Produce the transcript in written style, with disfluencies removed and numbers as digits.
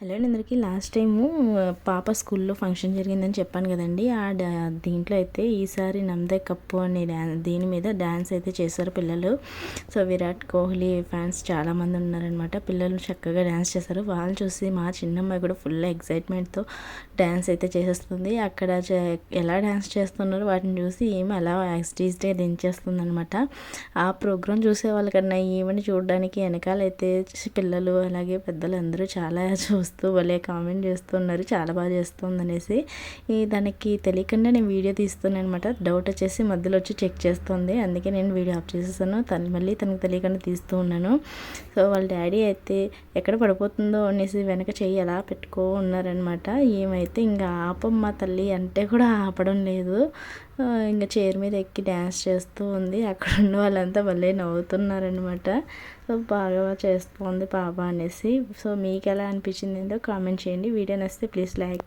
Hello అండి అందరికీ. Last time పాప స్కూల్లో ఫంక్షన్ జరిగిందని చెప్పాను కదండి. దీంట్లో అయితే ఈసారి నమ్దే కప్పు అనే దీని మీద డ్యాన్స్ అయితే చేశారు పిల్లలు. సో విరాట్ కోహ్లీ ఫ్యాన్స్ చాలామంది ఉన్నారనమాట. పిల్లలు చక్కగా డ్యాన్స్ చేశారు. వాళ్ళు చూసి మా చిన్నమ్మాయి కూడా ఫుల్ ఎగ్జైట్మెంట్తో డ్యాన్స్ అయితే చేసేస్తుంది. అక్కడ ఎలా డ్యాన్స్ చేస్తున్నారో వాటిని చూసి ఏమి అలా యాక్సిటీస్డే దించేస్తుంది అనమాట. ఆ ప్రోగ్రాం చూసే వాళ్ళకన్నా ఈవెంట్ చూడడానికి వెనకాలైతే పిల్లలు అలాగే పెద్దలు అందరూ చాలా చూస్తూ భలే కామెంట్ చేస్తున్నారు, చాలా బాగా చేస్తుంది అనేసి. దానికి తెలియకుండా నేను వీడియో తీస్తున్నాను అనమాట. డౌట్ వచ్చేసి మధ్యలో వచ్చి చెక్ చేస్తుంది, అందుకే నేను వీడియో ఆఫ్ చేసేసాను. మళ్ళీ తనకు తెలియకుండా తీస్తూ ఉన్నాను. సో వాళ్ళ డాడీ అయితే ఎక్కడ పడిపోతుందో అనేసి వెనక చెయ్యి ఎలా పెట్టుకో ఉన్నారనమాట. ఏమైతే ఇంకా ఆపమ్మ తల్లి అంటే కూడా ఆపడం లేదు. ఇంకా చైర్ మీద ఎక్కి డ్యాన్స్ చేస్తూ ఉంది. అక్కడ ఉన్న వాళ్ళంతా భలే నవ్వుతున్నారనమాట. సో బాగా చేస్తుంది పాప అనేసి. సో మీకు ఎలా అనిపించింది ఏంటో కామెంట్ చేయండి. వీడియో నచ్చితే ప్లీజ్ లైక్.